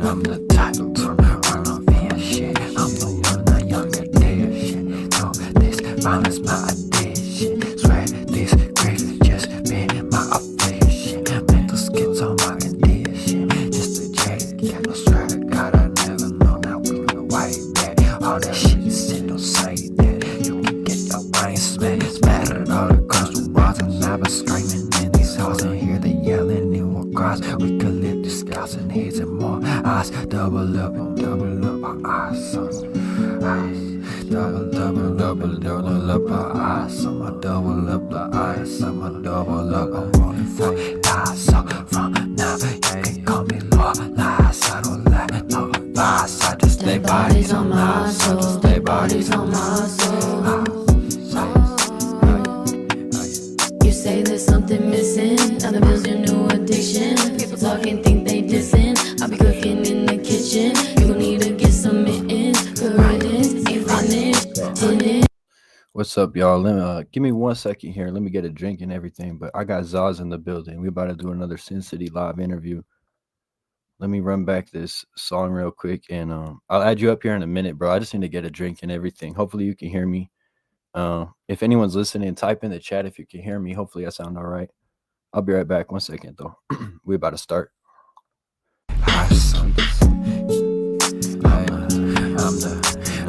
I'm the type to run off and shit. I'm the one that younger dead shit. No, this violence my addiction. Swear this grief just been my affliction. Mental schizo my condition. Just a check, yeah, I swear to God I never know. Now we the white bag. All that shit is in, don't say that. You can get your brain splattered all across the walls. And I was screaming in these halls and hear the yelling in war cries. We could live the scouts and heads and more eyes. Double up our eyes. Double up our eyes. I'ma double up the eyes. I'ma double up. I'm rolling for lies. So from now you can call me Lord Lies. I don't lie, no lies. I just lay bodies on my soul. Just lay bodies on my soul. You say there's something missing. Now the bill's your new addiction. People talking, think they dissing. I'll be cooking in the kitchen. You gon' need to get some mittens. Good riddance, ain't finished. Tinted. What's up, y'all? Give me 1 second here. Let me get a drink and everything. But I got Zaz in the building. We about to do another Sin City live interview. Let me run back this song real quick, and I'll add you up here in a minute, bro. I just need to get a drink and everything. Hopefully you can hear me. If anyone's listening, type in the chat if you can hear me. Hopefully I sound all right. I'll be right back. 1 second, though. We about to start.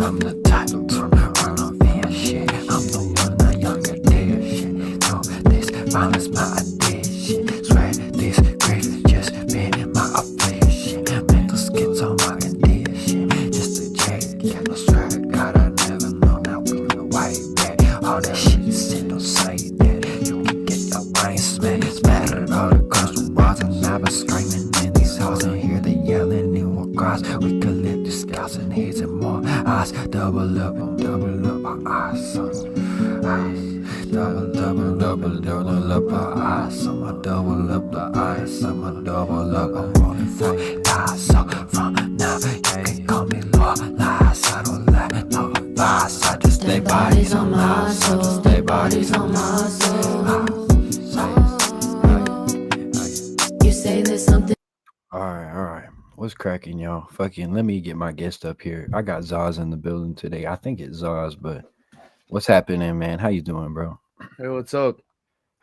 I'm the type to run off and shit. I'm the one that younger dead shit. No, this violence my addiction. Swear this grief just been my affliction. Mental schizo my condition. Just a check, yeah, I swear to God I never know. Now we the white bag. All that shit is in, don't say that. You can get your brain splattered all across the walls. And I was screaming in these halls and hear the yelling in war cries. We could live the scouts and heads and more eyes. Double up our eyes. Double up our eyes. I'ma double up the eyes. I'ma double up. I'm rolling for lies. So from now you can call me Lord Lies. I don't lie, no lies. I just lay bodies on my soul. Just lay bodies on my soul. You say there's something. All right. What's cracking, y'all? Fucking let me get my guest up here. I got Zaz in the building today. I think it's Zaz, but what's happening, man? How you doing, bro? Hey, what's up?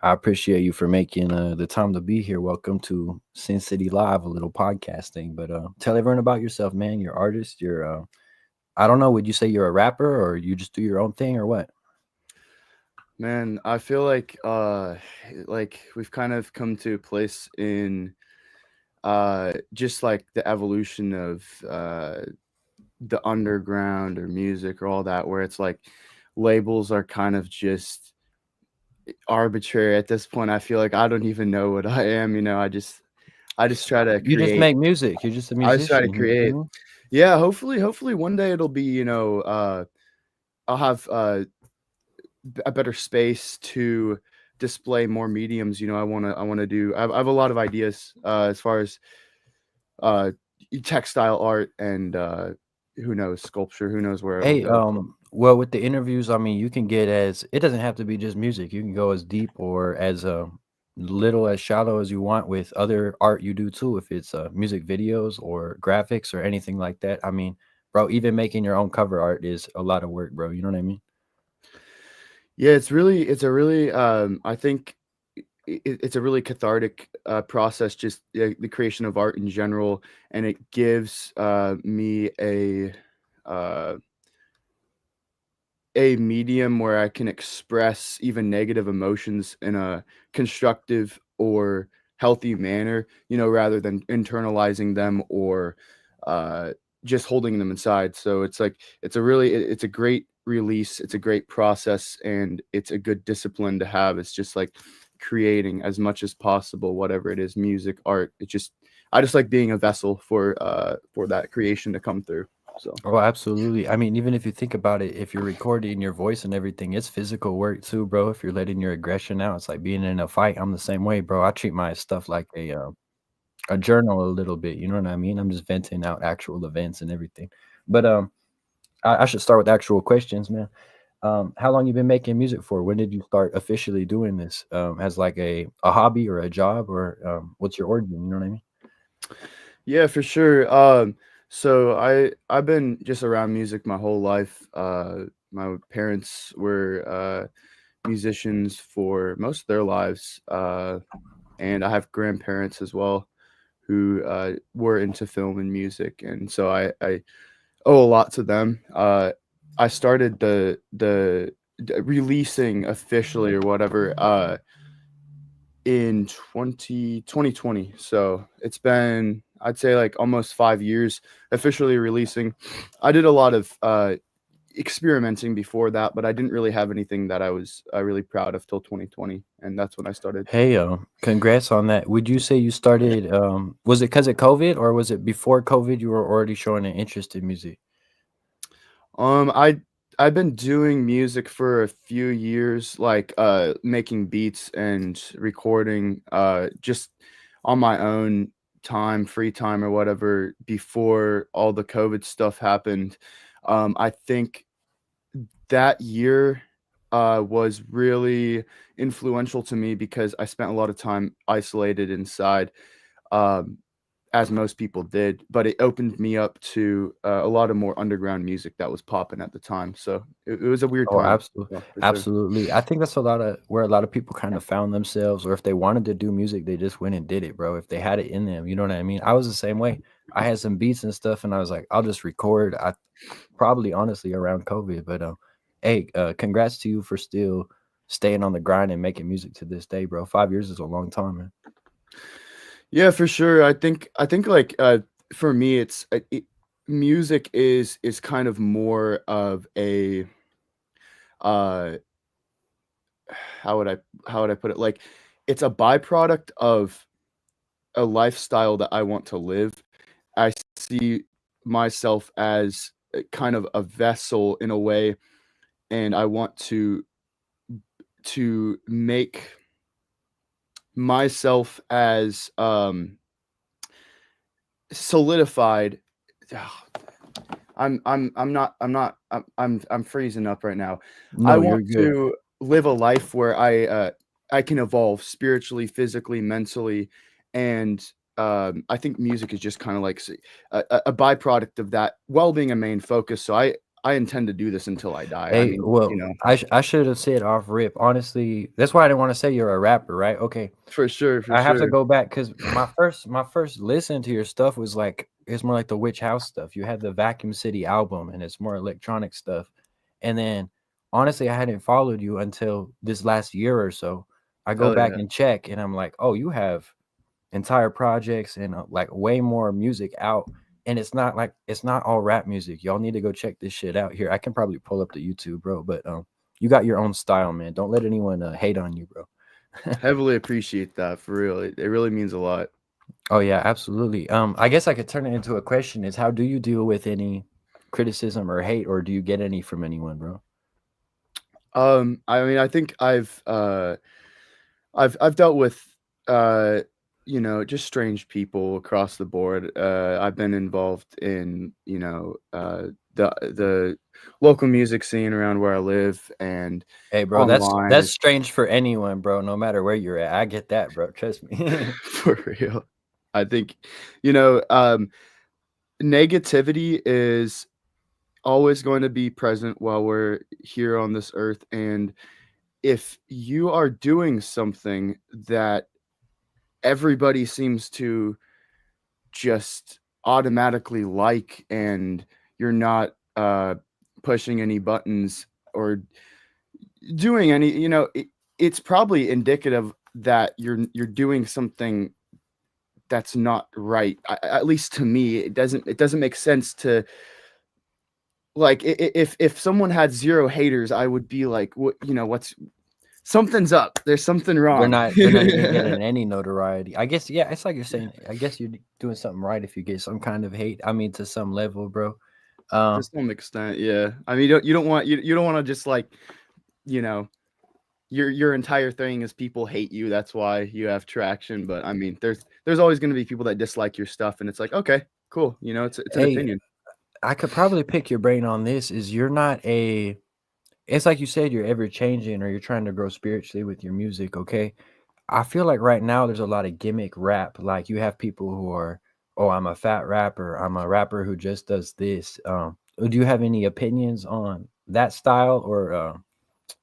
I appreciate you for making the time to be here. Welcome to Sin City Live, a little podcasting. But tell everyone about yourself, man. You're artist. You're I don't know. Would you say you're a rapper or you just do your own thing or what? Man, I feel like we've kind of come to a place in just like the evolution of the underground or music or all that, where it's like labels are kind of just arbitrary at this point. I feel like I don't even know what I am, I just try to You just create. make music. You're just a musician. I just try to you know what I create. mean? Yeah, hopefully one day it'll be, I'll have a better space to display more mediums. I want to do. I have a lot of ideas as far as textile art and who knows, sculpture. Who knows where Hey, it'll go. well, with the interviews, I mean, you can get it doesn't have to be just music. You can go as deep or as little as shallow as you want with other art you do too. If it's music videos or graphics or anything like that. I mean, bro, even making your own cover art is a lot of work, bro. You know what I mean? Yeah, it's a really I think it's a really cathartic process, just the creation of art in general, and it gives me uh, a medium where I can express even negative emotions in a constructive or healthy manner, rather than internalizing them or uh, just holding them inside. So it's like it's a great release, it's a great process, and it's a good discipline to have. It's just like creating as much as possible, whatever it is, music, art. I just like being a vessel for that creation to come through. So Oh, absolutely. I mean, even if you think about it, if you're recording your voice and everything, it's physical work too, bro. If you're letting your aggression out, it's like being in a fight. I'm the same way, bro. I treat my stuff like a journal a little bit. You know what I mean? I'm just venting out actual events and everything. But I should start with actual questions, man. How long you been making music for? When did you start officially doing this? As like a hobby or a job or what's your origin? You know what I mean? Yeah, for sure. So I've been just around music my whole life. My parents were musicians for most of their lives, and I have grandparents as well who were into film and music, and so I owe a lot to them. I started the releasing officially or whatever in 2020. So it's been, I'd say, like almost 5 years officially releasing. I did a lot of experimenting before that, but I didn't really have anything that I was really proud of till 2020, and that's when I started. Hey, congrats on that. Would you say you started, was it because of COVID or was it before COVID you were already showing an interest in music? I I've been doing music for a few years, like making beats and recording just on my own time, free time or whatever before all the COVID stuff happened. I think that year was really influential to me because I spent a lot of time isolated inside. Um, as most people did, but it opened me up to a lot of more underground music that was popping at the time. So it was a weird Oh, time. absolutely, Yeah, for sure. absolutely. I think that's a lot of where a lot of people kind of found themselves, or if they wanted to do music, they just went and did it, bro. If they had it in them, you know what I mean? I was the same way. I had some beats and stuff, and I was like, I'll just record. I probably honestly around COVID, but hey, congrats to you for still staying on the grind and making music to this day, bro. 5 years is a long time, man. Yeah, for sure. I think like for me, music is kind of more of a uh how would I how would I put it? Like it's a byproduct of a lifestyle that I want to live. I see myself as kind of a vessel in a way, and I want to make myself as solidified. I'm freezing up right now. I No, want you're good. to live a life where I can evolve spiritually, physically, mentally, and I think music is just kind of like a byproduct of that, while being a main focus. So I intend to do this until I die. I Hey, mean, well, I should have said off rip. Honestly, that's why I didn't want to say you're a rapper, right? Okay. for sure, for I have to sure. go back because my first listen to your stuff was like it's more like the Witch House stuff. You had the Vacuum City album, and it's more electronic stuff. And then honestly, I hadn't followed you until this last year or so. I go Hell back yeah. and check, and I'm like, oh, you have entire projects and like way more music out. And it's not all rap music. Y'all need to go check this shit out. Here, I can probably pull up the YouTube, bro. But you got your own style, man. Don't let anyone hate on you, bro. Heavily appreciate that for real. It really means a lot. Oh yeah, absolutely. I guess I could turn it into a question is how do you deal with any criticism or hate or do you get any from anyone, bro? I mean, I think I've dealt with uh just strange people across the board. I've been involved in, the local music scene around where I live and Hey, bro, online that's strange for anyone, bro, no matter where you're at. I get that, bro. Trust me. for real. I think, you know, um negativity is always going to be present while we're here on this earth, and if you are doing something that everybody seems to just automatically like, and you're not pushing any buttons or doing any, it's probably indicative that you're doing something that's not right. At least to me, it doesn't make sense to, like, if someone had zero haters, I would be like, what, what's something's up, there's something They're wrong. not they're not even getting any notoriety. I guess yeah, it's like you're saying, I guess you're doing something right if you get some kind of hate. I mean to some level, bro. To Um some extent, yeah. I mean, you don't want to just, like, you know your entire thing is people hate you. That's why you have traction. But I mean, there's always going to be people that dislike your stuff, and it's like, okay, cool. It's an hey, opinion I could probably pick your brain on this is you're not a it's like you said you're ever changing or you're trying to grow spiritually with your music, okay? I feel like right now there's a lot of gimmick rap. Like you have people who are oh, I'm a fat rapper, I'm a rapper who just does this. Do you have any opinions on that style, or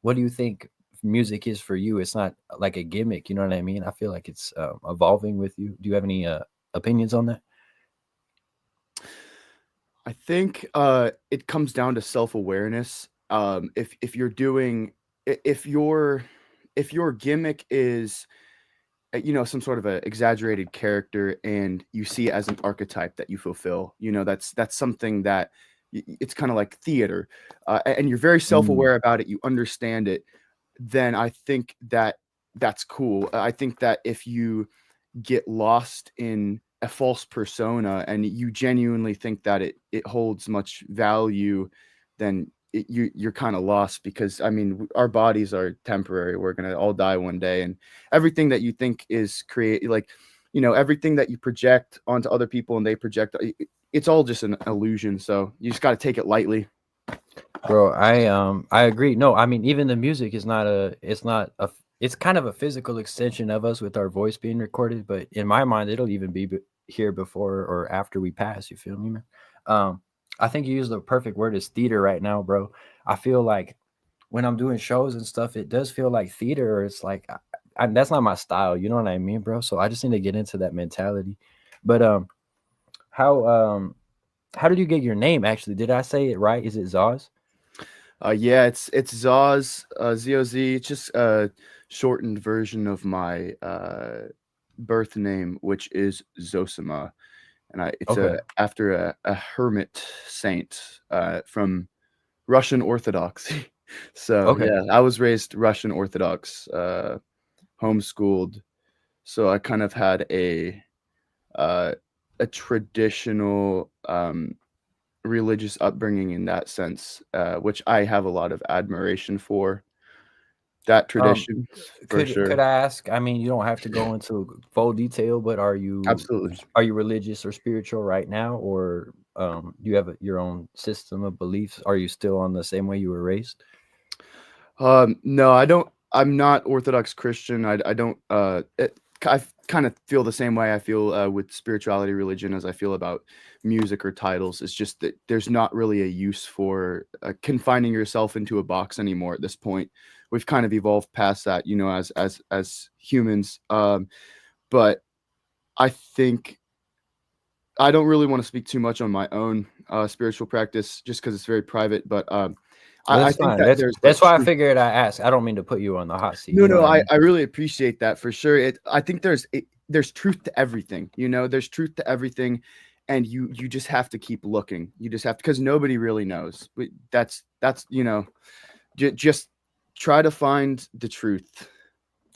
what do you think music is for you? It's not like a gimmick, you know what I mean? I feel like it's evolving with you. Do you have any opinions on that? I think it comes down to self-awareness. If you're doing if your gimmick is some sort of a exaggerated character and you see it as an archetype that you fulfill, that's something that it's kind of like theater, and you're very Mm, self-aware about it, you understand it, then I think that that's cool. I think that if you get lost in a false persona and you genuinely think that it holds much value, then you're kind of lost, because I mean our bodies are temporary. We're gonna all die one day, and everything that you think is create like everything that you project onto other people and they project, it's all just an illusion. So you just got to take it lightly. bro, I agree. No, I mean even the music is not a it's not a it's kind of a physical extension of us with our voice being recorded, but in my mind it'll even be here before or after we pass, you feel me, man? Um I think you used the perfect word is theater right now, bro. I feel like when I'm doing shows and stuff, it does feel like theater, or it's like that's not my style, you know what I mean, bro? So I just need to get into that mentality. But how um how did you get your name actually? Did I say it right? Is it Zaz? Yeah, it's Zoz, ZOZ. It's just a shortened version of my birth name, which is Zosima, and it's Okay. after a hermit saint from Russian Orthodoxy. So Okay. yeah, I was raised Russian Orthodox, homeschooled, so I kind of had uh, a traditional religious upbringing in that sense, which I have a lot of admiration for that Um, tradition for could sure. I ask? I mean, you don't have to go into full detail, but Absolutely. are you religious or spiritual right now, or do you have your own system of beliefs? Are you still on the same way you were raised? No, I don't. I'm not Orthodox Christian. I don't. I kind of feel the same way I feel with spirituality, religion, as I feel about music or titles. It's just that there's not really a use for confining yourself into a box anymore at this point. We've kind of evolved past that, as humans. But I think I don't really want to speak too much on my own spiritual practice, just because it's very private. But I That's think fine. that there's like That's why I truth. figured I asked. I don't mean to put you on the hot seat. No, You know no, what I mean? I really appreciate that for sure. I think there's truth to everything. There's truth to everything, and you just have to keep looking. You just have to, because nobody really knows. That's just try to find the truth.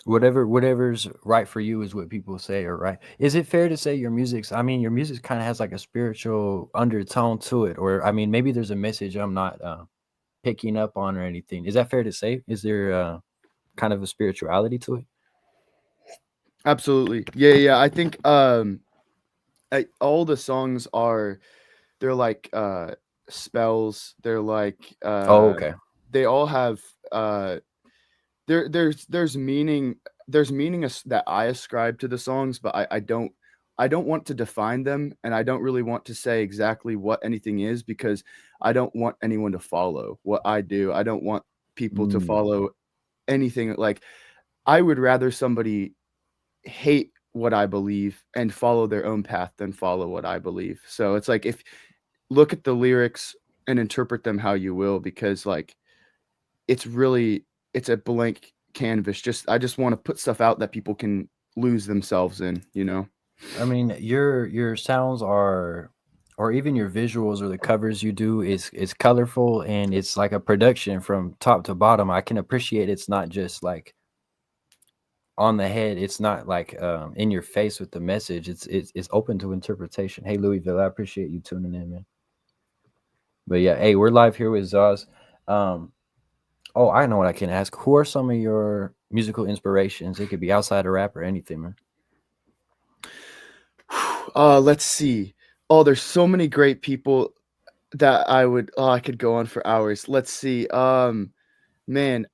Whatever's right for you is what people say are right. Is it fair to say your music's? I mean, your music kind of has like a spiritual undertone to it, or I mean, maybe there's a message I'm not picking up on or anything. Is that fair to say? Is there kind of a spirituality to it? Absolutely, yeah, yeah. I think all the songs they're like spells. They're like Oh, okay. they all have uh there's meaning. There's meaning that I ascribe to the songs, but I don't want to define them, and I don't really want to say exactly what anything is, because I don't want anyone to follow what I do. I don't want people to Mm, follow anything. Like, I would rather somebody hate what I believe and follow their own path than follow what I believe. So it's like, if look at the lyrics and interpret them how you will, because like it's a blank canvas. I just want to put stuff out that people can lose themselves in. I mean, your sounds are, or even your visuals or the covers you do is colorful, and it's like a production from top to bottom. I can appreciate it's not just like on the head. It's not like in your face with the message. It's open to interpretation. Hey Louisville, I appreciate you tuning in, man. But yeah, hey, we're live here with Zaz. Um, oh, I know what I can ask. Who are some of your musical inspirations? It could be outside of rap or anything, man. Let's see. Oh, there's so many great people that I could go on for hours. Let's see. Man,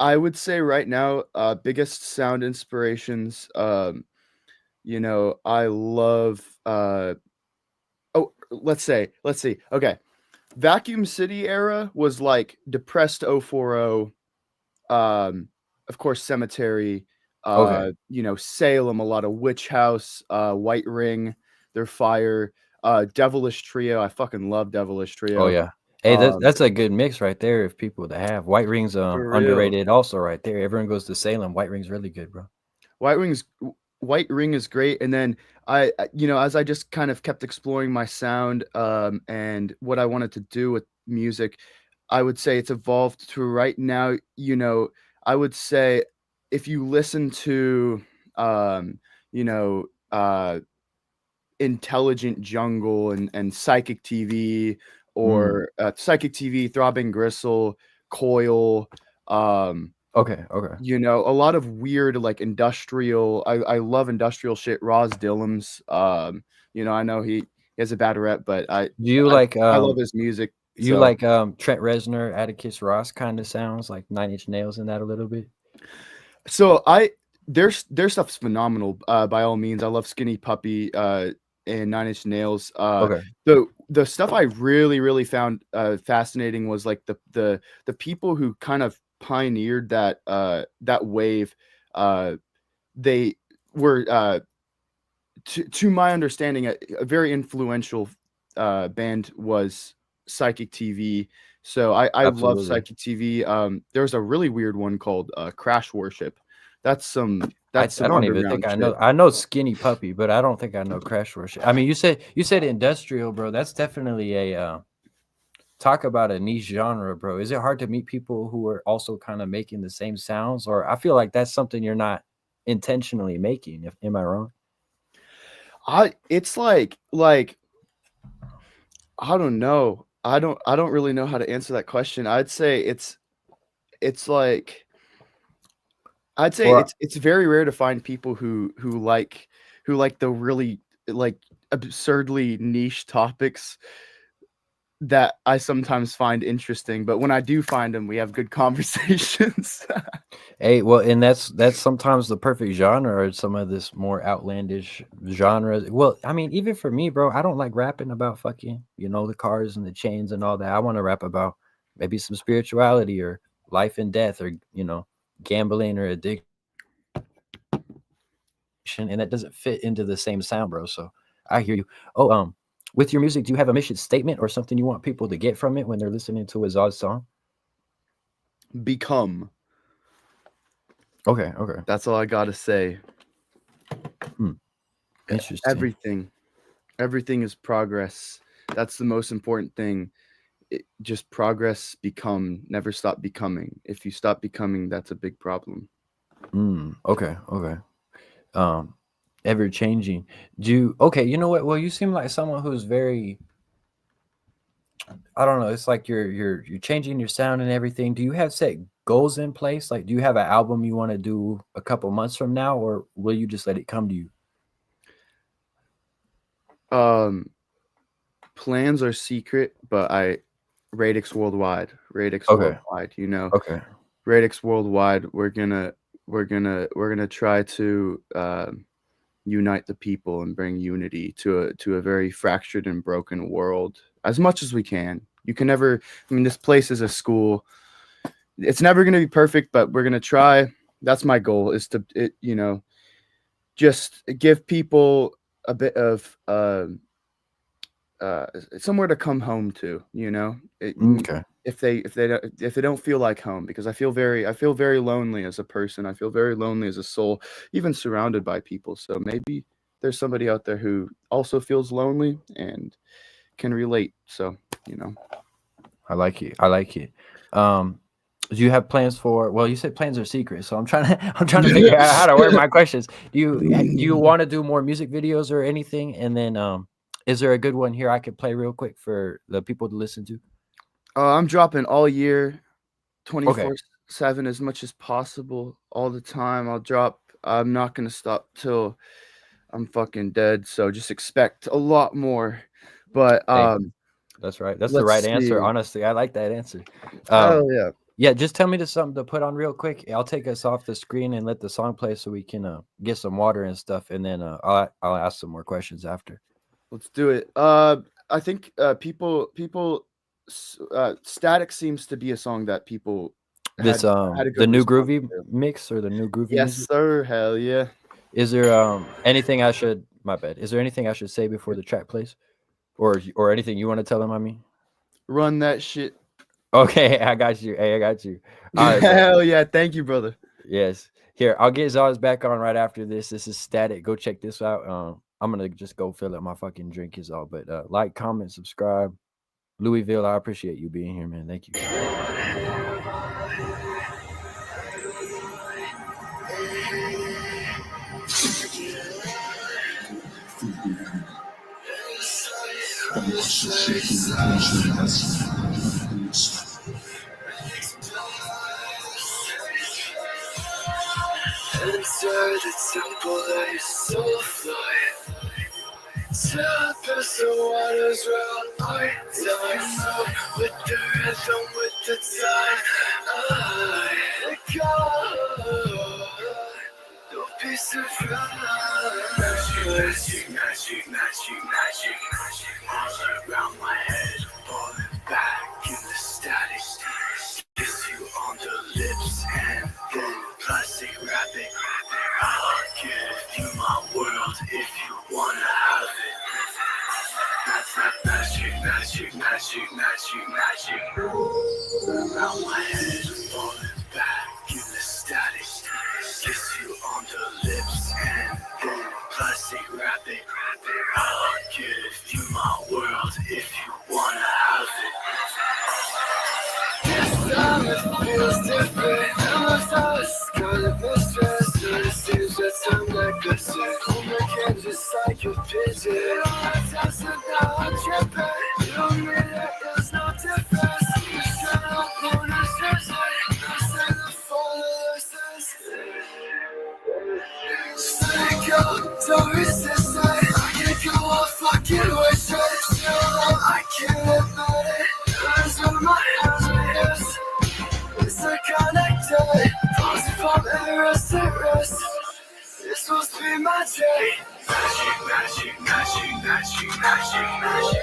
I would say right now, biggest sound inspirations. You know, I love oh, let's see. Okay. Vacuum City era was like Depressed 040, of course Cemetery, Okay. you know, Salem, a lot of Witch House, White Ring, they're fire. Devilish Trio, I fucking love Devilish Oh Trio. yeah. Hey, that's Um, that's a good mix right there of people to have. White Ring's for real. underrated also right there. Everyone goes to Salem. White Ring's really good, bro. White Ring's White Ring is great, and then you know, as I just kind of kept exploring my sound, and what I wanted to do with music, I would say it's evolved to right now. You know, I would say if you listen to, you know, Intelligent Jungle and Psychic TV, Mm. or Psychic TV, Throbbing Gristle, Coil, um, Okay, okay. you know, a lot of weird like industrial. I love industrial shit. Roz Dillums. You know, I know he has a bad rep, but Do you I, like I love his music. you So like Trent Reznor, Atticus Ross kind of sounds like Nine Inch Nails in that a little bit? I their stuff's phenomenal. By all means, I love Skinny Puppy and Nine Inch Nails. Okay. The stuff I really found fascinating was like the people who kind of pioneered that wave. They were to my understanding, a very influential band was Psychic TV. So I love Absolutely. Psychic TV. There's a really weird one called Crash Worship. That's some I that's some don't even think underground I shit. know. I know Skinny Puppy, but I don't think I know Crash Worship. I mean, you said industrial, bro. That's definitely a talk about a niche genre, bro. Is it hard to meet people who are also kind of making the same sounds, or I feel like that's something you're not intentionally making? If am I wrong? It's like I don't know. I don't really know how to answer that question. It's like I'd say Or it's very rare to find people who like the really like absurdly niche topics that I sometimes find interesting. But when I do find them, we have good conversations. hey, well, and that's sometimes the perfect genre, or some of this more outlandish genres. Well, I mean, even for me, bro, I don't like rapping about fucking, the cars and the chains and all that. I want to rap about maybe some spirituality or life and death, or gambling or addiction, and that doesn't fit into the same sound, bro. So I hear you. Oh, with your music, do you have a mission statement or something you want people to get from it when they're listening to a Zaz song? Become. Okay, okay. That's all I gotta say. Interesting. Everything is progress. That's the most important thing. Just progress, never stop becoming. If you stop becoming, that's a big problem. Okay, okay. Ever changing. Okay, you know what? Well, you seem like someone who's very, I don't know, it's like you're changing your sound and everything. Do you have set goals in place? Like, do you have an album you want to do a couple months from now, or will you just let it come to you? Plans are secret, but Radix Worldwide. Okay, You know, okay. Radix Worldwide. We're gonna try to unite the people and bring unity to a very fractured and broken world as much as we can. You can never. I mean, this place is a school. It's never gonna be perfect, but we're gonna try. That's my goal. Is to just give people a bit of somewhere to come home to, Okay. if they don't feel like home, because I feel very lonely as a person. I feel very lonely as a soul, even surrounded by people. So maybe there's somebody out there who also feels lonely and can relate. So, I like it. I like it. Do you have plans for? Well, you said plans are secret, so I'm trying to I'm trying to figure out how to word my questions. Do you want to do more music videos or anything? And then is there a good one here I could play real quick for the people to listen to? I'm dropping all year, Okay. 24/7, as much as possible, all the time. I'm not gonna stop till I'm fucking dead. So just expect a lot more. But Hey, that's right. That's the let's right answer. see. Honestly, I like that answer. Hell yeah. Yeah, just tell me to something to put on real quick. I'll take us off the screen and let the song play so we can get some water and stuff, and then I'll ask some more questions after. Let's do it. I think Static seems to be a song that people This had a the good new response groovy to. mix or the new groovy Yes, music? sir. Hell yeah. Is there anything I should my bad. Is there anything I should say before the track plays? Or anything you want to tell them, I mean? Run that shit. Okay, I got you. Hey, I got you. All right, bro. Hell yeah. Thank you, brother. Yes. Here, I'll get Zaz back on right after this. This is Static. Go check this out. I'm gonna just go fill up my fucking drink is all. But like, comment, subscribe. Louisville, I appreciate you being here, man. Thank you. Enter the temple of your soul flight. Tap as the waters roll, I die with the rhythm, with the tide. I go, don't be surprised. Magic, magic, magic, magic, magic, all around my head, falling back in the static. Kiss you on the lips and then plastic wrap it. I'll give you my world if you wanna have it. Magic, magic, magic, magic, magic. Around my head, falling back in the static. Kiss you on the lips and then plastic wrap it. I'll give you my world if you wanna have it. This time it feels different. I'm a thoughts, got a mistress. It seems that I'm necklaces. Oh my God, just like a pigeon. I tell you now I'm tripping. You don't mean it, there's no difference. You shut up on the treasure. I say the followers. Stay up, don't resist it. I can't go on fucking with it. I can't admit it. There's on my hands and hips. It's a connected. Pulse from wrist to wrist. This must be my day. Magic, magic, magic, magic, magic, magic.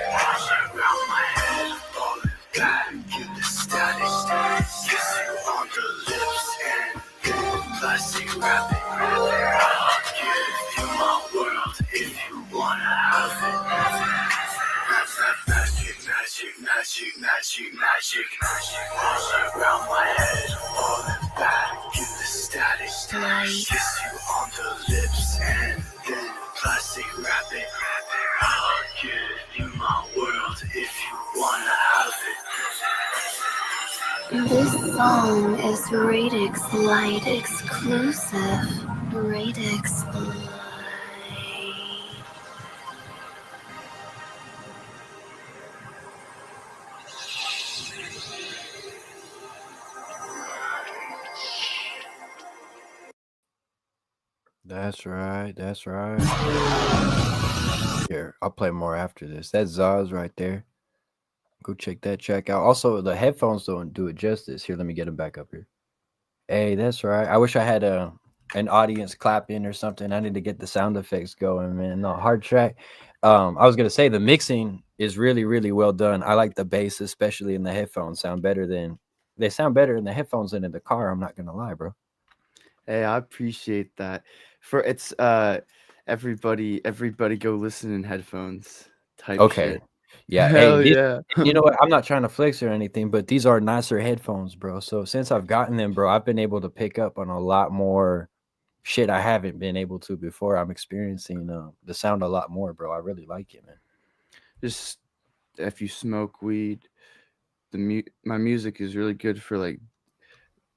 Around my head, falling back in the static. Kiss you on the lips and then plastic wrap it. I'll give you my world if you wanna have it. Magic, magic, magic, magic, magic, magic. All around my head, falling back in the static. Kiss you on the lips and then plastic wrap it. I'll give you my world if you wanna have it. This song is Radix Light exclusive. Radix Light. That's right. That's right. Here, I'll play more after this. That's Zaz right there. Go check that track out. Also, the headphones don't do it justice. Here, let me get them back up here. Hey, that's right. I wish I had an audience clapping or something. I need to get the sound effects going, man. No, hard track. I was gonna say the mixing is really, really well done. I like the bass, especially in the headphones. They sound better in the headphones than in the car. I'm not gonna lie, bro. Hey, I appreciate that. For it's everybody go listen in headphones type Okay. shit. Yeah. Hell Hey, yeah. you know what? I'm not trying to flex or anything, but these are nicer headphones, bro. So since I've gotten them, bro, I've been able to pick up on a lot more shit I haven't been able to before. I'm experiencing the sound a lot more, bro. I really like it, man. Just if you smoke weed, my music is really good for like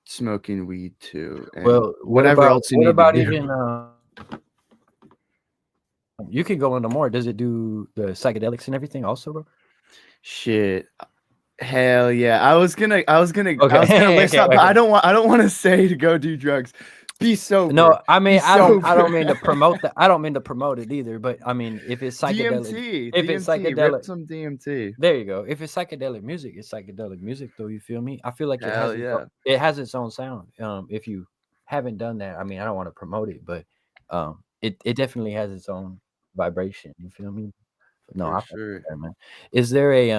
smoking weed too. And Well, whatever else you what need about to do. even you can go into more. Does it do the psychedelics and everything also, bro? Shit. Hell yeah. I was gonna Okay. list Okay, up, but okay. I don't want to say to go do drugs. Be sober. No, I mean, Be I don't sober. mean to promote that. I don't mean to promote it either, but I mean, if it's psychedelic, DMT, if it's DMT, psychedelic, rip some DMT. there you go. If it's psychedelic music, it's psychedelic music, though. You feel me? I feel like Hell yeah. it has its own sound. If you haven't done that, I mean, I don't want to promote it, but it definitely has its own vibration. You feel me? No, For I fuck with sure. that, man. Is there a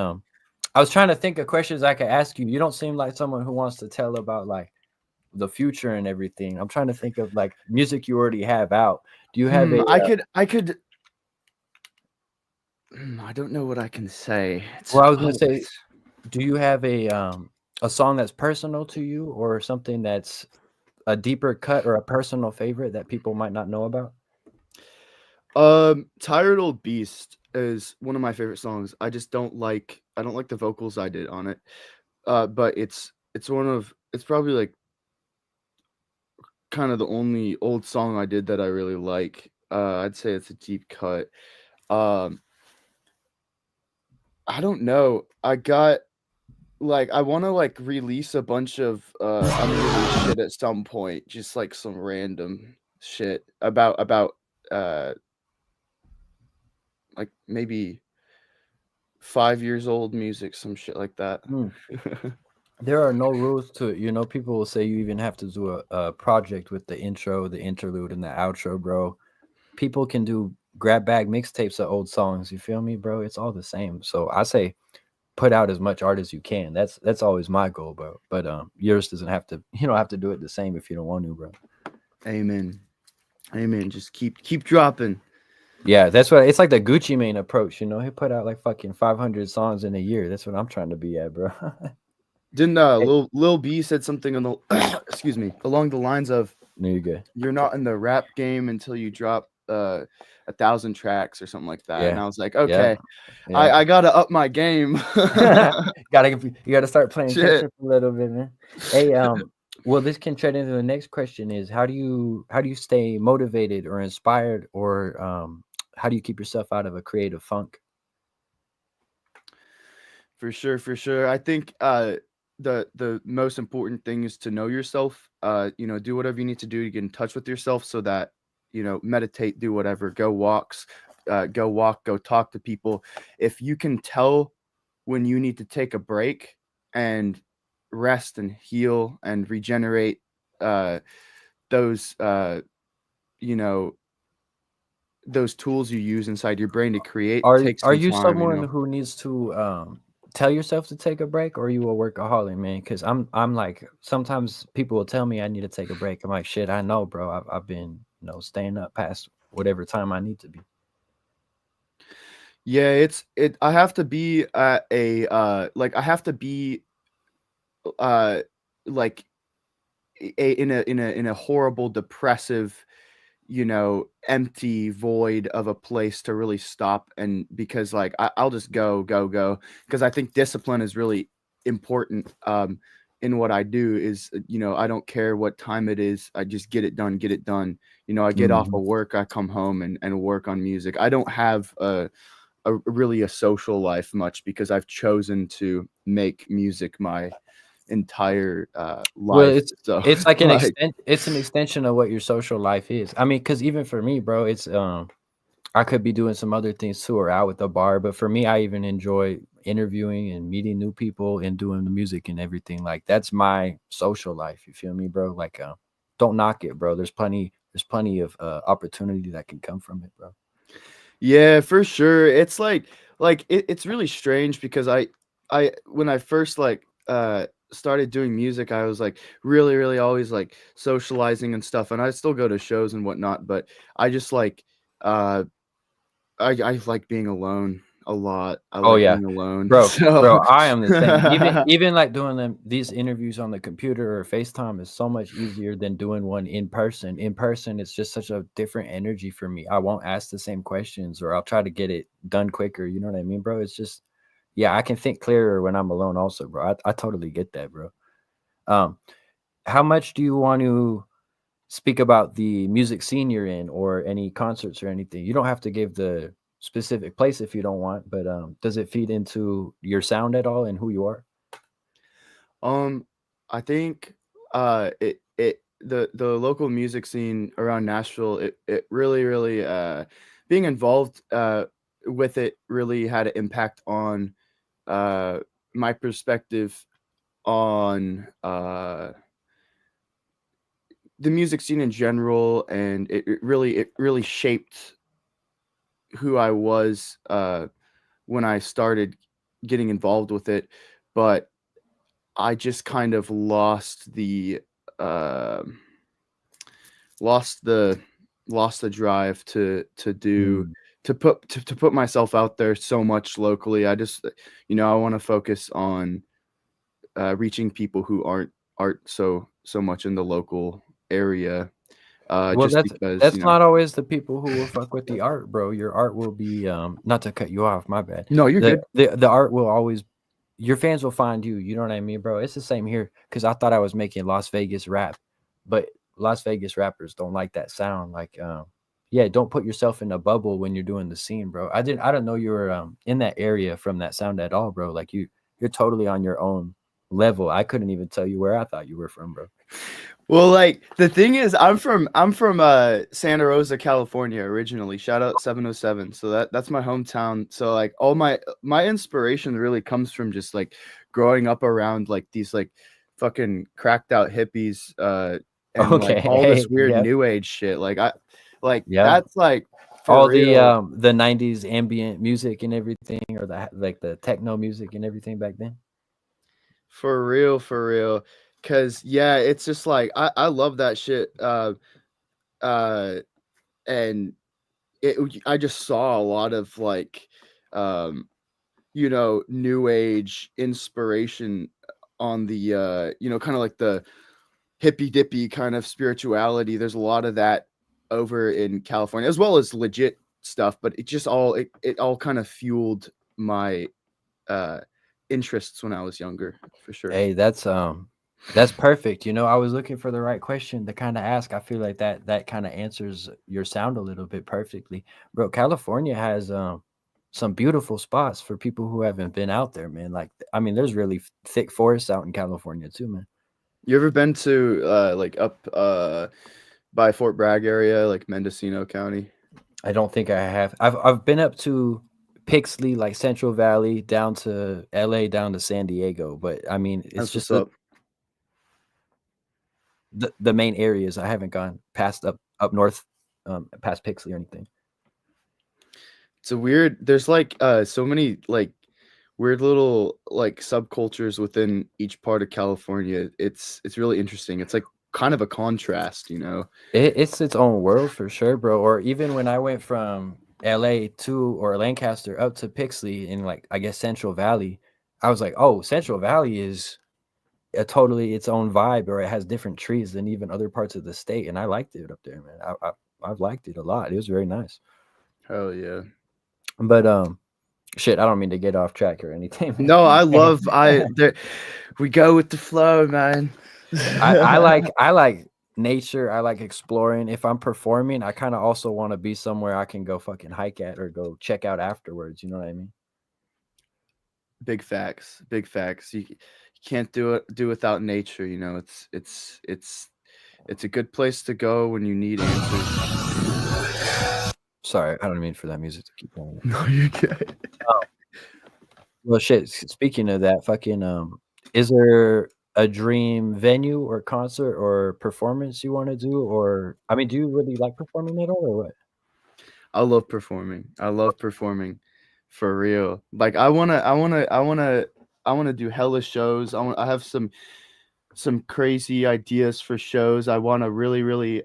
I was trying to think of questions I could ask you. You don't seem like someone who wants to tell about like the future and everything. I'm trying to think of like music you already have out. Do you have a I could I don't know what I can say. well, I was gonna say, do you have a song that's personal to you or something that's a deeper cut or a personal favorite that people might not know about? Tired Old Beast is one of my favorite songs. I don't like the vocals I did on it. But it's probably like kind of the only old song I did that I really like. I'd say it's a deep cut. I don't know. I want to like release a bunch of unreleased shit at some point, just like some random shit about like maybe 5 years old music, some shit like that. There are no rules to it. You know, people will say you even have to do a project with the intro, the interlude, and the outro, bro. People can do grab bag mixtapes of old songs. You feel me, bro? It's all the same. So I say put out as much art as you can. That's always my goal, bro. But yours doesn't have to. You don't have to do it the same if you don't want to, bro. Amen. Just keep dropping. Yeah, that's what it's like the Gucci Mane approach. You know, he put out like fucking 500 songs in a year. That's what I'm trying to be at, bro. Didn't Lil B said something on the excuse me, along the lines of, No, you're good. you're not in the rap game until you drop 1,000 tracks or something like that. And Yeah. I was like, okay, Yeah. I gotta up my game. You gotta start playing Shit. catch up a little bit, man. Hey, well, this can tread into the next question: is how do you stay motivated or inspired, or how do you keep yourself out of a creative funk? For sure. I think the most important thing is to know yourself. Do whatever you need to do to get in touch with yourself, so that, meditate, do whatever, go walks, go talk to people. If you can tell when you need to take a break and rest and heal and regenerate those those tools you use inside your brain to create, Are take are some you time, someone who needs to tell yourself to take a break, or are you a workaholic, man? Because I'm like sometimes people will tell me I need to take a break. I'm like, shit, I know, bro. I've been staying up past whatever time I need to be. Yeah, I have to be at a like I have to be like in a horrible depressive, empty void of a place to really stop. And because like I'll just go because I think discipline is really important in what I do. Is I don't care what time it is, I just get it done. I get off of work, I come home and work on music. I don't have a really a social life much, because I've chosen to make music my entire life. Well, it's like it's an extension of what your social life is. I mean, because even for me, bro, it's I could be doing some other things too, or out with the bar, but for me, I even enjoy interviewing and meeting new people and doing the music and everything. Like that's my social life. You feel me, bro? Like don't knock it, bro. There's plenty of opportunity that can come from it, bro. Yeah, for sure. It's it's really strange, because I when I first started doing music, I was like really always like socializing and stuff, and I still go to shows and whatnot, but I just I like being alone a lot. I Oh like yeah, being alone. bro. So Bro, I am the same. Even like doing these interviews on the computer or FaceTime is so much easier than doing one in person. In person, it's just such a different energy for me. I won't ask the same questions, or I'll try to get it done quicker. You know what I mean, bro? It's just, yeah, I can think clearer when I'm alone also, bro. I totally get that, bro. How much do you want to speak about the music scene you're in, or any concerts or anything? You don't have to give the specific place if you don't want, but does it feed into your sound at all and who you are? I think it the local music scene around Nashville, it really being involved with it really had an impact on my perspective on the music scene in general, and it really shaped who I was when I started getting involved with it. But I just kind of uh, lost the drive to do Mm. to put myself out there so much locally. I just I want to focus on reaching people who aren't so much in the local area. Well, Just because that's not always the people who will fuck with the art, bro. Your art will be not to cut you off, my bad. no, you're good. The art will always, your fans will find you. You know what I mean, bro? It's the same here because I thought I was making Las Vegas rap, but Las Vegas rappers don't like that sound. Like, yeah, don't put yourself in a bubble when you're doing the scene, bro. I don't know you were in that area from that sound at all, bro. Like you're totally on your own level. I couldn't even tell you where I thought you were from, bro. Well, like the thing is, I'm from Santa Rosa, California originally. Shout out 707. So that's my hometown. So like all my inspiration really comes from just like growing up around like these like fucking cracked out hippies and like all this Okay, weird yep, new age shit. Like yep. that's like for All real. the 90s ambient music and everything, or the techno music and everything back then. For real, for real. Cause yeah, it's just like I love that shit. Uh and I just saw a lot of like new age inspiration on the kind of like the hippy dippy kind of spirituality. There's a lot of that over in California as well as legit stuff, but it all kind of fueled my uh interests when I was younger, for sure. Hey, that's perfect. I was looking for the right question to kind of ask. I feel like that kind of answers your sound a little bit perfectly. Bro, California has some beautiful spots for people who haven't been out there, man. Like, I mean, there's really thick forests out in California too, man. You ever been to like up by Fort Bragg area, like Mendocino County? I don't think I have. I've been up to Pixley, like Central Valley, down to LA, down to San Diego, but I mean, it's That's just what's up. the main areas. I haven't gone past up north, past Pixley or anything. There's like so many like weird little like subcultures within each part of California. It's really interesting. It's like kind of a contrast, you know. It's its own world for sure, bro. Or even when I went from LA to or Lancaster up to Pixley in, like, I guess Central Valley, I was like, oh, Central Valley is a totally its own vibe, or it has different trees than even other parts of the state, and I liked it up there, man. I've liked it a lot. It was very nice. Hell yeah. But shit, I don't mean to get off track or anything. No, we go with the flow, man. I like nature. I like exploring. If I'm performing, I kind of also want to be somewhere I can go fucking hike at or go check out afterwards. You know what I mean? Big facts. Big facts. You can't do without nature, you know. It's a good place to go when you need answers. Sorry, I don't mean for that music to keep going. No, you're good. Well, shit. Speaking of that, fucking is there a dream venue or concert or performance you want to do? Or I mean, do you really like performing at all, or what? I love performing. I love performing for real. Like I wanna do hella shows. I have some crazy ideas for shows. I wanna really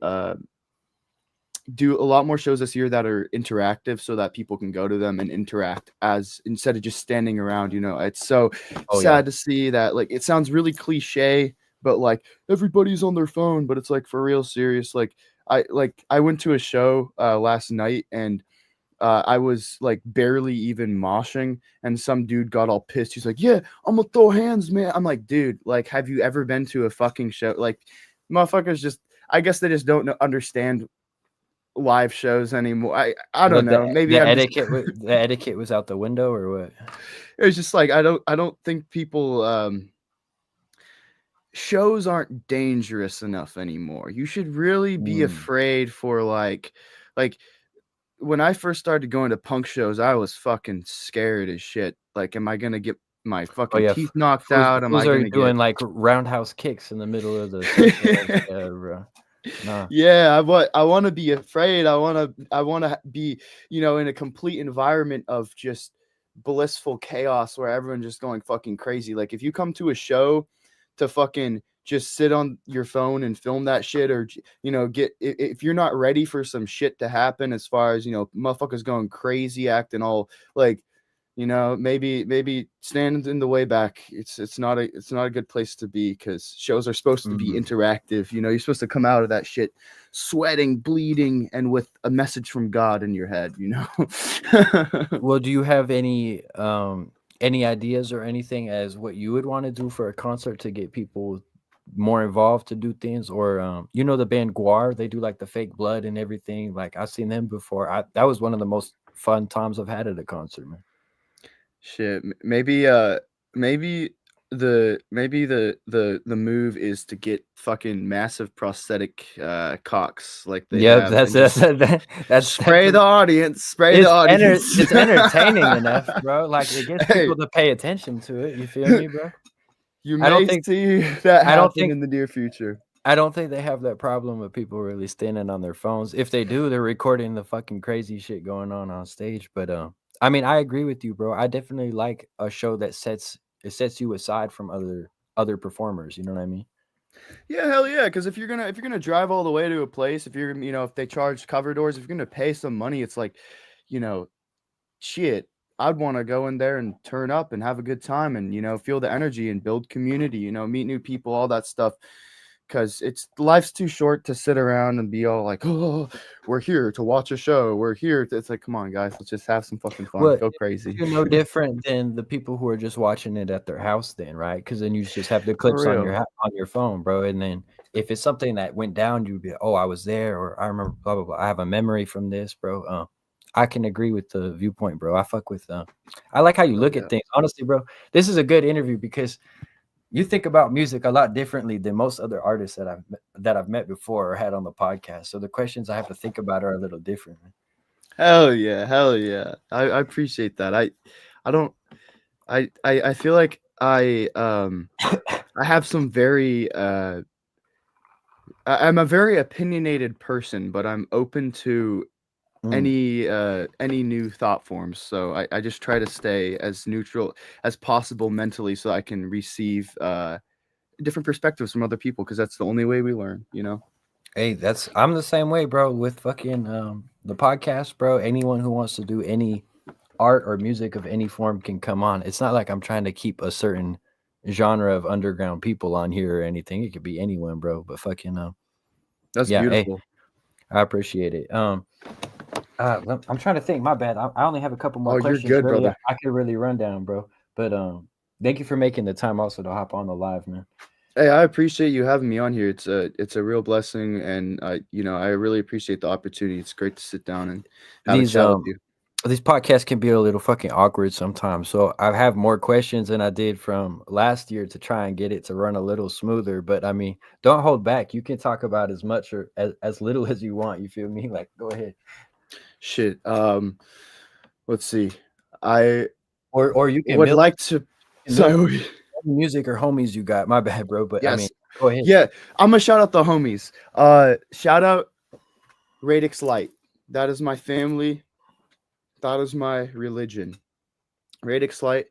do a lot more shows this year that are interactive so that people can go to them and interact as instead of just standing around, you know. It's so Oh yeah. sad to see that, like, it sounds really cliche, but like everybody's on their phone, but it's like for real serious. I went to a show last night and I was like barely even moshing, and some dude got all pissed. He's like, "Yeah, I'm gonna throw hands, man." I'm like, "Dude, like, have you ever been to a fucking show?" Like, motherfuckers just, I guess they just don't understand live shows anymore. I don't know. Maybe the I'm the etiquette was out the window, or what? it was just like I don't think people shows aren't dangerous enough anymore. You should really be afraid for like when I first started going to punk shows, I was fucking scared as shit. Like, am I gonna get my Oh fucking yeah, teeth knocked out? Am fools I are gonna doing get like roundhouse kicks in the middle of the circle. Bro. Nah. Yeah, I want to be afraid. I want to be, in a complete environment of just blissful chaos where everyone's just going fucking crazy. Like if you come to a show to fucking just sit on your phone and film that shit, or if you're not ready for some shit to happen, as far as motherfuckers going crazy, acting all like, maybe stand in the way back. It's not a good place to be, because shows are supposed to be interactive. You're supposed to come out of that shit sweating, bleeding, and with a message from God in your head. Well, do you have any ideas or anything as what you would want to do for a concert to get people more involved to do things? Or the band Guar, they do like the fake blood and everything. Like I've seen them before. That was one of the most fun times I've had at a concert, man. Shit, maybe the move is to get fucking massive prosthetic cocks like they have, That's and just that's spray the audience. Spray the audience. It's entertaining enough, bro. Like it gets Hey. people to pay attention to it. You feel me, bro? You I don't may think- see that I don't happen think- in the near future. I don't think they have that problem with people really standing on their phones. If they do, they're recording the fucking crazy shit going on stage. But I mean, I agree with you, bro. I definitely like a show that sets you aside from other performers. You know what I mean? Yeah, hell yeah. Because if you're gonna drive all the way to a place, if they charge cover doors, if you're gonna pay some money, it's like, shit, I'd want to go in there and turn up and have a good time and feel the energy and build community, meet new people, all that stuff. Because life's too short to sit around and be all like, oh, we're here to watch a show. We're here. It's like, come on, guys, let's just have some fucking fun. Well, Go crazy. You're no different than the people who are just watching it at their house, then, right? Because then you just have the clips on real. your phone, bro. And then if it's something that went down, you'd be, oh, I was there, or I remember, blah blah blah. I have a memory from this, bro. I can agree with the viewpoint, bro. I fuck with. I like how you look at things. Honestly, bro, this is a good interview because you think about music a lot differently than most other artists that I've met before or had on the podcast. So the questions I have to think about are a little different. Hell yeah. I appreciate that. I feel like I have some very I'm a very opinionated person, but I'm open to any new thought forms. So I just try to stay as neutral as possible mentally, so I can receive different perspectives from other people, because that's the only way we learn. Hey, I'm the same way, bro, with fucking the podcast, bro. Anyone who wants to do any art or music of any form can come on. It's not like I'm trying to keep a certain genre of underground people on here or anything. It could be anyone, bro. But fucking That's yeah, beautiful. Hey, I appreciate it. I'm trying to think. My bad. I only have a couple more questions. You're good, really. brother. I could really run down, bro. But thank you for making the time also to hop on the live, man. Hey, I appreciate you having me on here. It's a real blessing, and I really appreciate the opportunity. It's great to sit down and have a chat with you. These podcasts can be a little fucking awkward sometimes. So I have more questions than I did from last year to try and get it to run a little smoother. But I mean, don't hold back. You can talk about as much or as little as you want. You feel me? Like, go ahead. Shit. Let's see. I Or you can would like to. Sorry. Music or homies you got. My bad, bro. But Yes. I mean, go ahead. Yeah, I'm gonna shout out the homies. Shout out Radix Light. That is my family. That is my religion. Radix Light.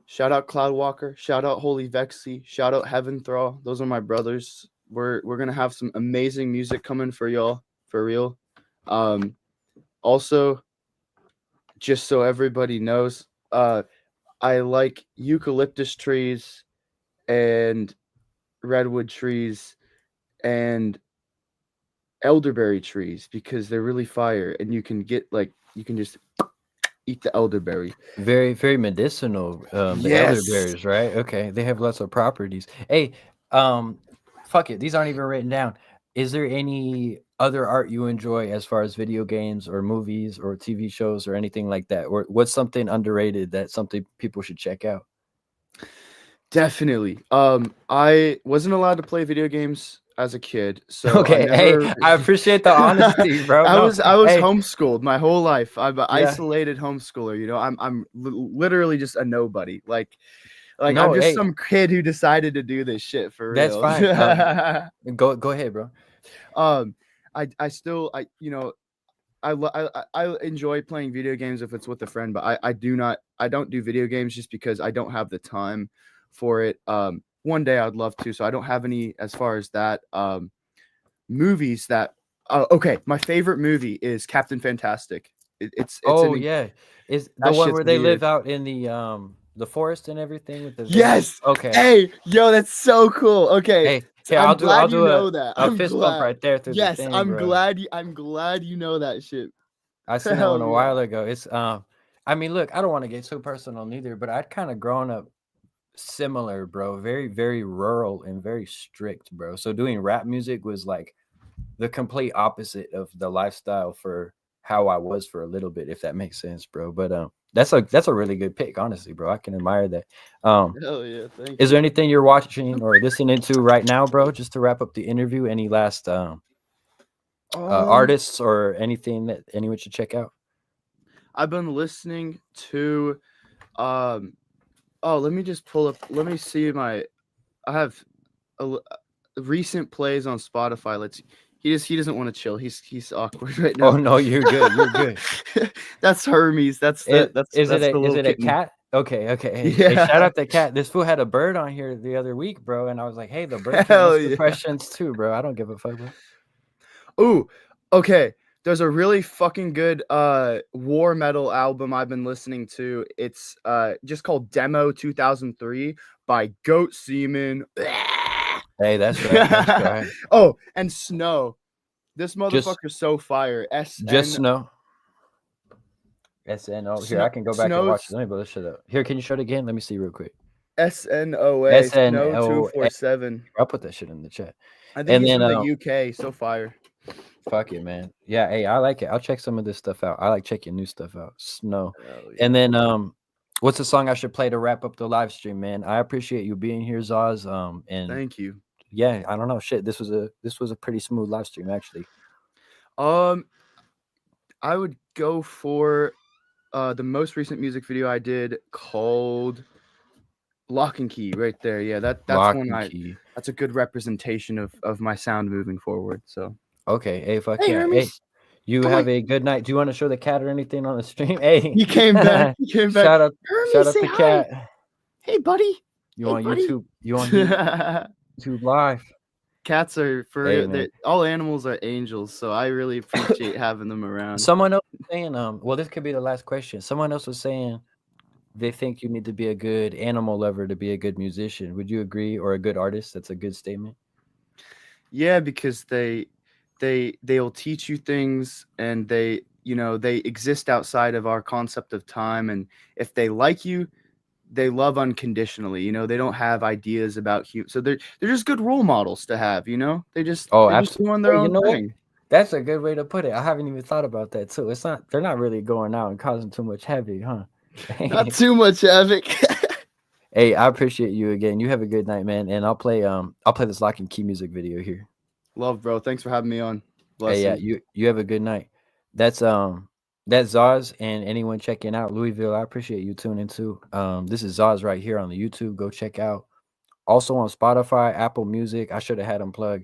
Shout out Cloudwalker. Shout out Holy Vexy. Shout out Heaven Thrall. Those are my brothers. We're gonna have some amazing music coming for y'all, for real. Also, just so everybody knows, I like eucalyptus trees and redwood trees and elderberry trees because they're really fire, and you can just eat the elderberry. Very, very medicinal. The Yes. elderberries, right? Okay. They have lots of properties. Hey, fuck it. These aren't even written down. Is there any other art you enjoy as far as video games or movies or TV shows or anything like that? Or what's something underrated that something people should check out? Definitely. I wasn't allowed to play video games as a kid, so I Okay, hey, never. I appreciate the honesty, bro. I No, was hey, homeschooled my whole life. I'm an yeah, isolated homeschooler. You know, I'm literally just a nobody. Like I'm no, just hey, some kid who decided to do this shit for that's real. fine. Go ahead, bro. um, I still I enjoy playing video games if it's with a friend, but I don't do video games just because I don't have the time for it. One day I'd love to, so I don't have any as far as that. Movies that okay, my favorite movie is Captain Fantastic. It's Oh an yeah, is the that one shit's where they live weird. out in the forest and everything with the village? Yes. Okay, Hey, yo, that's so cool. Okay. hey, So here I'm I'll glad you do know that. a I'm fist bump glad. right there through the Yes, thing, bro. I'm glad you know that shit. I seen that one Hell a yeah. while ago. It's I mean, look, I don't want to get too personal neither, but I'd kind of grown up similar, bro. Very, very rural and very strict, bro. So doing rap music was like the complete opposite of the lifestyle for how I was for a little bit, if that makes sense, bro. But that's a really good pick, honestly, bro. I can admire that. Hell yeah. Thank Is you. there anything you're watching or listening to right now, bro? Just to wrap up the interview, any last artists or anything that anyone should check out? I've been listening to um oh, let me just pull up. Let me see I have recent plays on Spotify. He doesn't want to chill. He's awkward right Oh now. no, you're good. You're good. That's Hermes. That's the Is it the is little it a kitten. cat? Okay, okay. Hey, shout Yeah. out the cat. This fool had a bird on here the other week, bro, and I was like, hey, the bird can Hell answer yeah. questions too, bro. I don't give a fuck, bro. Ooh, okay. There's a really fucking good war metal album I've been listening to. It's just called Demo 2003 by Goat Seaman. Hey, that's right. That's right. Oh, and Snow. This Just motherfucker's so fire. just Snow. SNO. Here, I can go back and watch it. Let me blow this shit up. Here, can you show it again? Let me see real quick. SNOA. Snow SNO. 247. I'll put that shit in the chat. I think And he's then from the UK. So fire. fuck it, man. Yeah, hey, I like it. I'll check some of this stuff out. I like checking new stuff out. Snow. Hell yeah. And then what's the song I should play to wrap up the live stream, man? I appreciate you being here, Zaz. And Thank you. yeah, I don't know. Shit, this was a pretty smooth live stream, actually. I would go for the most recent music video I did called Lock and Key right there. Yeah, that's Lock one and Key. that's a good representation of my sound moving forward. So Okay, hey, fuck hey, yeah. Hermes, Hey, you come have on. a good night. Do you want to show the cat or anything on the stream? Hey, He came back. He came back. shout out Hermes, say the hi. cat. Hey, buddy. You Hey, on buddy. YouTube? You on YouTube live? Cats are Hey, man. all animals are angels, so I really appreciate having them around. Someone else was saying, well, this could be the last question. Someone else was saying they think you need to be a good animal lover to be a good musician. Would you agree? Or a good artist? That's a good statement. Yeah, because they'll teach you things, and they exist outside of our concept of time, and if they like you, they love unconditionally. They don't have ideas about you, so they're just good role models to have. They just doing their own thing. That's a good way to put it. I haven't even thought about that too. They're not really going out and causing too much havoc, huh? Not too much havoc. Hey, I appreciate you again. You have a good night, man. And I'll play this Lock and Key music video here. Love, bro. Thanks for having me on. Blessing. Hey, yeah, you have a good night. That's Zaz, and anyone checking out Louisville, I appreciate you tuning too. This is Zaz right here on the YouTube. Go check out. Also on Spotify, Apple Music. I should have had them plug.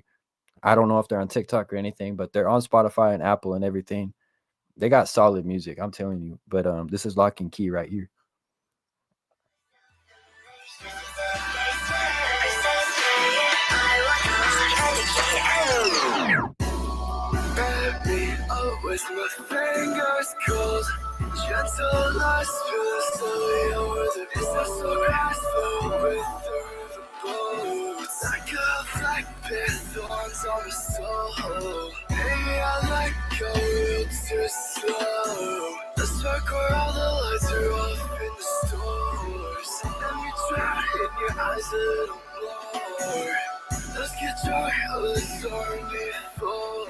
I don't know if they're on TikTok or anything, but they're on Spotify and Apple and everything. They got solid music, I'm telling you. But this is Lock and Key right here. With my fingers cold, gentle I spill slowly over the so graceful with the boats. Like a black bear, thorns on my soul. Maybe I let go real too slow. Let's work where all the lights are off in the stores. Let me drown in your eyes a little more. Let's get joy of the storm before.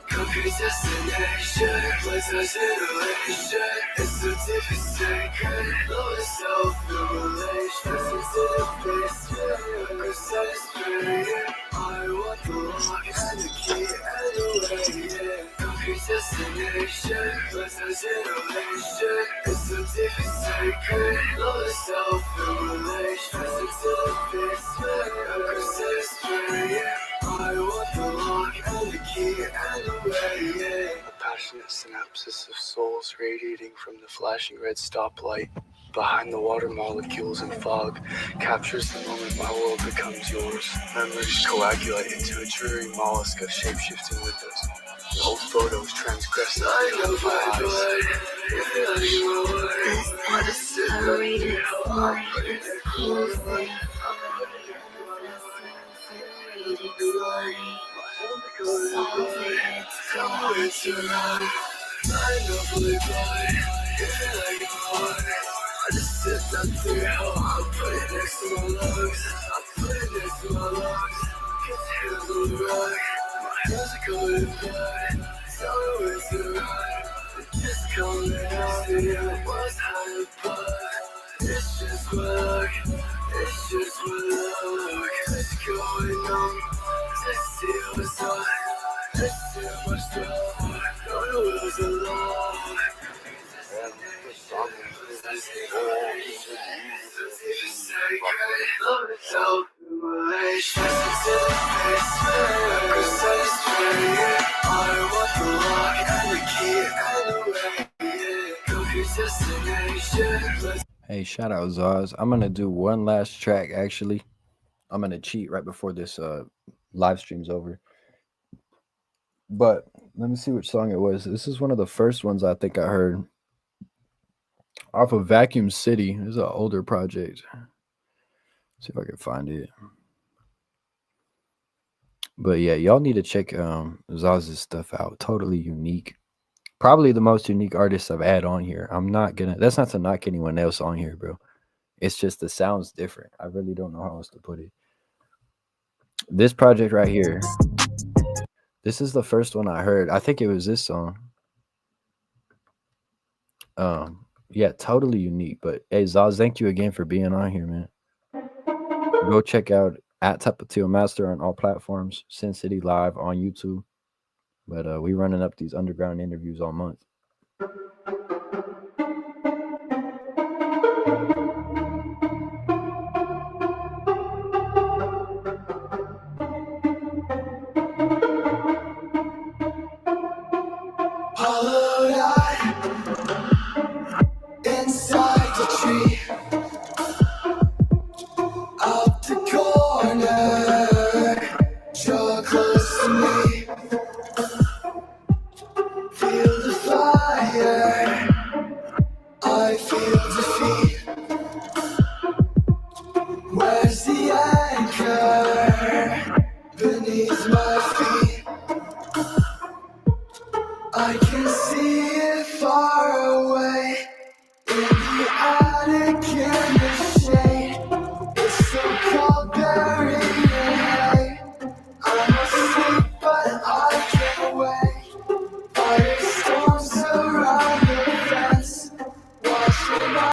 Concrete destination, place us in elation. It's so deep and sacred, love is self-revelation. Listen to the place Passionate synapses of souls radiating from the flashing red stoplight behind the water molecules and fog captures the moment my world becomes yours. Memories coagulate into a dreary mollusk of shape-shifting windows. The old photos transgress the eyes. Hey, shout out Zaz. I'm gonna do one last track actually. I'm gonna cheat right before this live stream's over. But let me see which song it was. This is one of the first ones I think I heard off of Vacuum City. This is an older project. See if I can find it. But yeah, y'all need to check Zaz's stuff out. Totally unique. Probably the most unique artist I've had on here. I'm not gonna. That's not to knock anyone else on here, bro. It's just the sound's different. I really don't know how else to put it. This project right here. This is the first one I heard. I think it was this song. Yeah, totally unique. But hey, Zaz, thank you again for being on here, man. Go check out at Tapatio Master on all platforms, Sin City Live on YouTube. But we running up these underground interviews all month.